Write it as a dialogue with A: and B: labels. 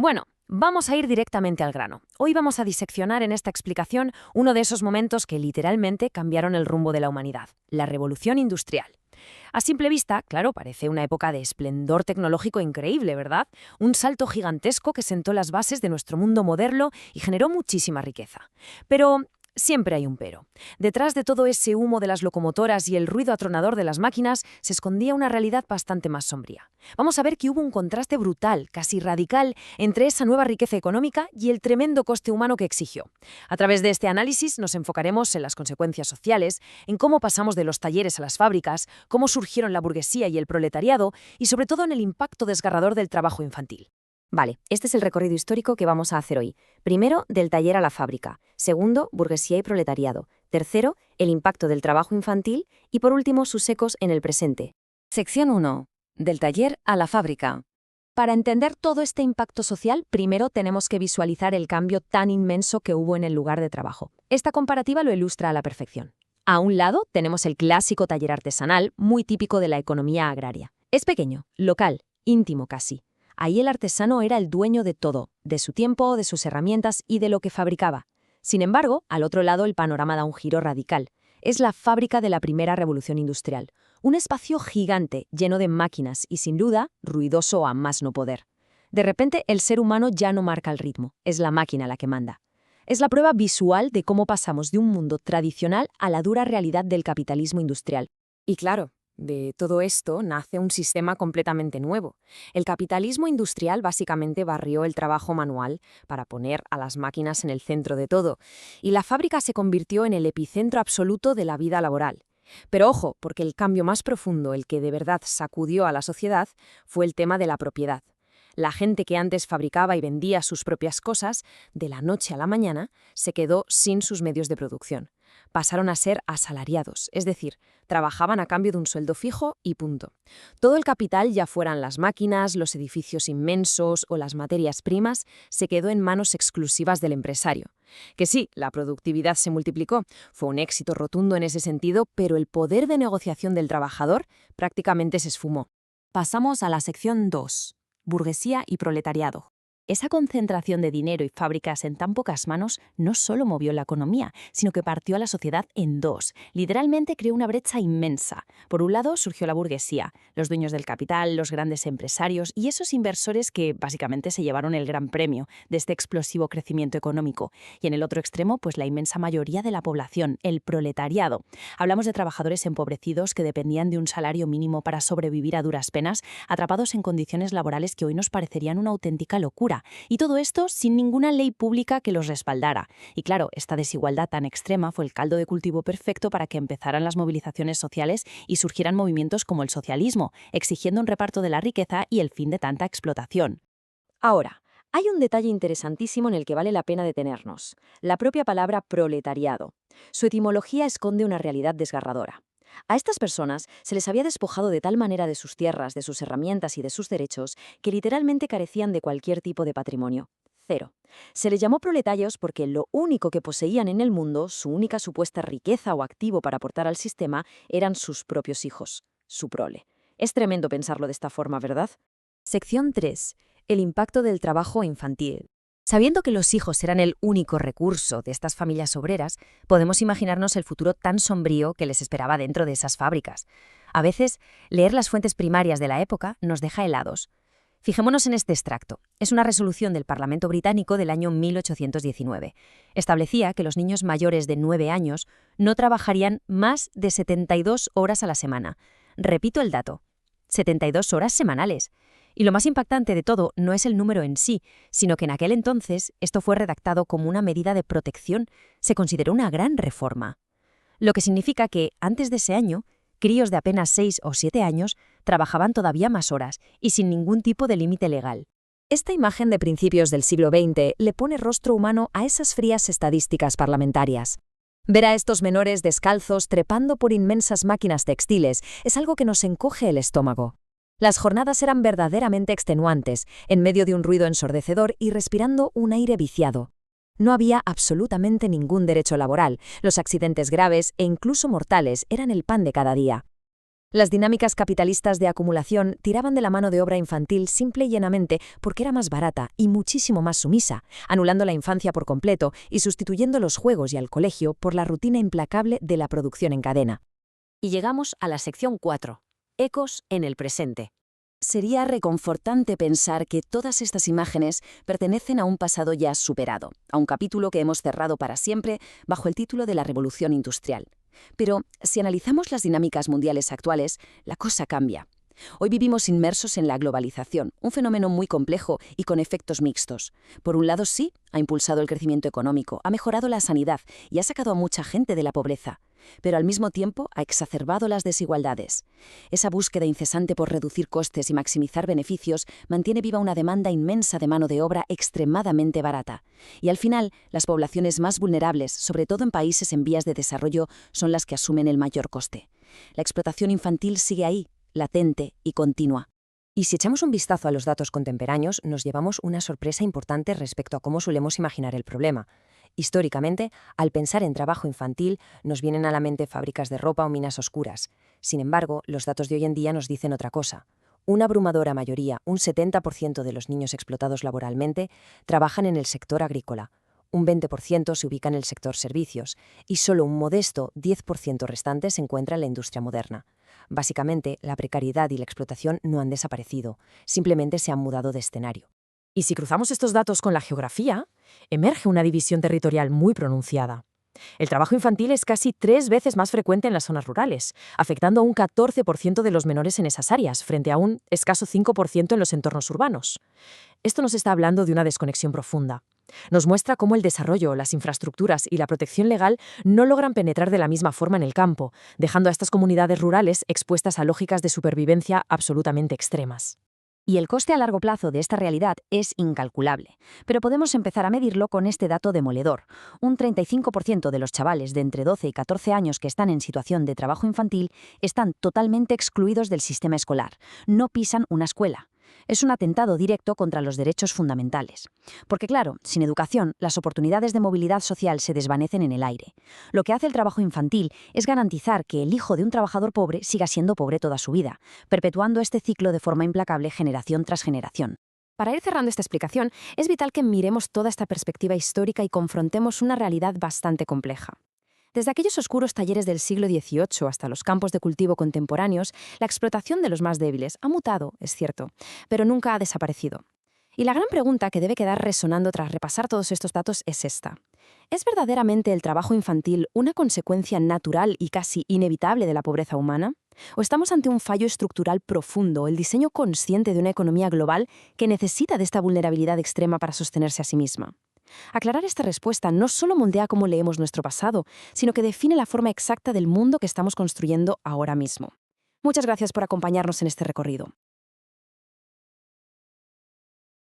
A: Bueno, vamos a ir directamente al grano. Hoy vamos a diseccionar en esta explicación uno de esos momentos que literalmente cambiaron el rumbo de la humanidad, la revolución industrial. A simple vista, claro, parece una época de esplendor tecnológico increíble, ¿verdad? Un salto gigantesco que sentó las bases de nuestro mundo moderno y generó muchísima riqueza. Pero siempre hay un pero. Detrás de todo ese humo de las locomotoras y el ruido atronador de las máquinas se escondía una realidad bastante más sombría. Vamos a ver que hubo un contraste brutal, casi radical, entre esa nueva riqueza económica y el tremendo coste humano que exigió. A través de este análisis nos enfocaremos en las consecuencias sociales, en cómo pasamos de los talleres a las fábricas, cómo surgieron la burguesía y el proletariado y sobre todo en el impacto desgarrador del trabajo infantil.
B: Vale, este es el recorrido histórico que vamos a hacer hoy. Primero, del taller a la fábrica. Segundo, burguesía y proletariado. Tercero, el impacto del trabajo infantil. Y por último, sus ecos en el presente.
C: Sección 1. Del taller a la fábrica. Para entender todo este impacto social, primero tenemos que visualizar el cambio tan inmenso que hubo en el lugar de trabajo. Esta comparativa lo ilustra a la perfección. A un lado tenemos el clásico taller artesanal, muy típico de la economía agraria. Es pequeño, local, íntimo casi. Ahí el artesano era el dueño de todo, de su tiempo, de sus herramientas y de lo que fabricaba. Sin embargo, al otro lado el panorama da un giro radical. Es la fábrica de la primera revolución industrial. Un espacio gigante, lleno de máquinas y sin duda, ruidoso a más no poder. De repente, el ser humano ya no marca el ritmo, es la máquina la que manda. Es la prueba visual de cómo pasamos de un mundo tradicional a la dura realidad del capitalismo industrial.
A: Y claro, de todo esto nace un sistema completamente nuevo. El capitalismo industrial básicamente barrió el trabajo manual para poner a las máquinas en el centro de todo, y la fábrica se convirtió en el epicentro absoluto de la vida laboral. Pero ojo, porque el cambio más profundo, el que de verdad sacudió a la sociedad, fue el tema de la propiedad. La gente que antes fabricaba y vendía sus propias cosas, de la noche a la mañana, se quedó sin sus medios de producción. Pasaron a ser asalariados, es decir, trabajaban a cambio de un sueldo fijo y punto. Todo el capital, ya fueran las máquinas, los edificios inmensos o las materias primas, se quedó en manos exclusivas del empresario. Que sí, la productividad se multiplicó, fue un éxito rotundo en ese sentido, pero el poder de negociación del trabajador prácticamente se esfumó.
C: Pasamos a la sección 2. Burguesía y proletariado. Esa concentración de dinero y fábricas en tan pocas manos no solo movió la economía, sino que partió a la sociedad en dos. Literalmente creó una brecha inmensa. Por un lado surgió la burguesía, los dueños del capital, los grandes empresarios y esos inversores que básicamente se llevaron el gran premio de este explosivo crecimiento económico. Y en el otro extremo, pues la inmensa mayoría de la población, el proletariado. Hablamos de trabajadores empobrecidos que dependían de un salario mínimo para sobrevivir a duras penas, atrapados en condiciones laborales que hoy nos parecerían una auténtica locura. Y todo esto sin ninguna ley pública que los respaldara. Y claro, esta desigualdad tan extrema fue el caldo de cultivo perfecto para que empezaran las movilizaciones sociales y surgieran movimientos como el socialismo, exigiendo un reparto de la riqueza y el fin de tanta explotación.
B: Ahora, hay un detalle interesantísimo en el que vale la pena detenernos. La propia palabra proletariado. Su etimología esconde una realidad desgarradora. A estas personas se les había despojado de tal manera de sus tierras, de sus herramientas y de sus derechos que literalmente carecían de cualquier tipo de patrimonio. Cero. Se les llamó proletarios porque lo único que poseían en el mundo, su única supuesta riqueza o activo para aportar al sistema, eran sus propios hijos, su prole. Es tremendo pensarlo de esta forma, ¿verdad?
C: Sección 3. El impacto del trabajo infantil. Sabiendo que los hijos eran el único recurso de estas familias obreras, podemos imaginarnos el futuro tan sombrío que les esperaba dentro de esas fábricas. A veces, leer las fuentes primarias de la época nos deja helados. Fijémonos en este extracto. Es una resolución del Parlamento británico del año 1819. Establecía que los niños mayores de 9 años no trabajarían más de 72 horas a la semana. Repito el dato, 72 horas semanales. Y lo más impactante de todo no es el número en sí, sino que en aquel entonces esto fue redactado como una medida de protección. Se consideró una gran reforma. Lo que significa que, antes de ese año, críos de apenas 6 o 7 años trabajaban todavía más horas y sin ningún tipo de límite legal. Esta imagen de principios del siglo XX le pone rostro humano a esas frías estadísticas parlamentarias. Ver a estos menores descalzos trepando por inmensas máquinas textiles es algo que nos encoge el estómago. Las jornadas eran verdaderamente extenuantes, en medio de un ruido ensordecedor y respirando un aire viciado. No había absolutamente ningún derecho laboral, los accidentes graves e incluso mortales eran el pan de cada día.
B: Las dinámicas capitalistas de acumulación tiraban de la mano de obra infantil simple y llanamente porque era más barata y muchísimo más sumisa, anulando la infancia por completo y sustituyendo los juegos y al colegio por la rutina implacable de la producción en cadena.
C: Y llegamos a la sección 4. Ecos en el presente.
B: Sería reconfortante pensar que todas estas imágenes pertenecen a un pasado ya superado, a un capítulo que hemos cerrado para siempre bajo el título de la Revolución Industrial. Pero si analizamos las dinámicas mundiales actuales, la cosa cambia. Hoy vivimos inmersos en la globalización, un fenómeno muy complejo y con efectos mixtos. Por un lado, sí, ha impulsado el crecimiento económico, ha mejorado la sanidad y ha sacado a mucha gente de la pobreza. Pero al mismo tiempo ha exacerbado las desigualdades. Esa búsqueda incesante por reducir costes y maximizar beneficios mantiene viva una demanda inmensa de mano de obra extremadamente barata. Y al final, las poblaciones más vulnerables, sobre todo en países en vías de desarrollo, son las que asumen el mayor coste. La explotación infantil sigue ahí, latente y continua.
A: Y si echamos un vistazo a los datos contemporáneos, nos llevamos una sorpresa importante respecto a cómo solemos imaginar el problema. Históricamente, al pensar en trabajo infantil, nos vienen a la mente fábricas de ropa o minas oscuras. Sin embargo, los datos de hoy en día nos dicen otra cosa. Una abrumadora mayoría, un 70% de los niños explotados laboralmente, trabajan en el sector agrícola. Un 20% se ubica en el sector servicios y solo un modesto 10% restante se encuentra en la industria moderna. Básicamente, la precariedad y la explotación no han desaparecido, simplemente se han mudado de escenario.
D: Y si cruzamos estos datos con la geografía, emerge una división territorial muy pronunciada. El trabajo infantil es casi 3 veces más frecuente en las zonas rurales, afectando a un 14% de los menores en esas áreas, frente a un escaso 5% en los entornos urbanos. Esto nos está hablando de una desconexión profunda. Nos muestra cómo el desarrollo, las infraestructuras y la protección legal no logran penetrar de la misma forma en el campo, dejando a estas comunidades rurales expuestas a lógicas de supervivencia absolutamente extremas.
B: Y el coste a largo plazo de esta realidad es incalculable. Pero podemos empezar a medirlo con este dato demoledor. Un 35% de los chavales de entre 12 y 14 años que están en situación de trabajo infantil están totalmente excluidos del sistema escolar. No pisan una escuela. Es un atentado directo contra los derechos fundamentales. Porque claro, sin educación, las oportunidades de movilidad social se desvanecen en el aire. Lo que hace el trabajo infantil es garantizar que el hijo de un trabajador pobre siga siendo pobre toda su vida, perpetuando este ciclo de forma implacable generación tras generación.
D: Para ir cerrando esta explicación, es vital que miremos toda esta perspectiva histórica y confrontemos una realidad bastante compleja. Desde aquellos oscuros talleres del siglo XVIII hasta los campos de cultivo contemporáneos, la explotación de los más débiles ha mutado, es cierto, pero nunca ha desaparecido. Y la gran pregunta que debe quedar resonando tras repasar todos estos datos es esta. ¿Es verdaderamente el trabajo infantil una consecuencia natural y casi inevitable de la pobreza humana? ¿O estamos ante un fallo estructural profundo, el diseño consciente de una economía global que necesita de esta vulnerabilidad extrema para sostenerse a sí misma? Aclarar esta respuesta no solo moldea cómo leemos nuestro pasado, sino que define la forma exacta del mundo que estamos construyendo ahora mismo. Muchas gracias por acompañarnos en este recorrido.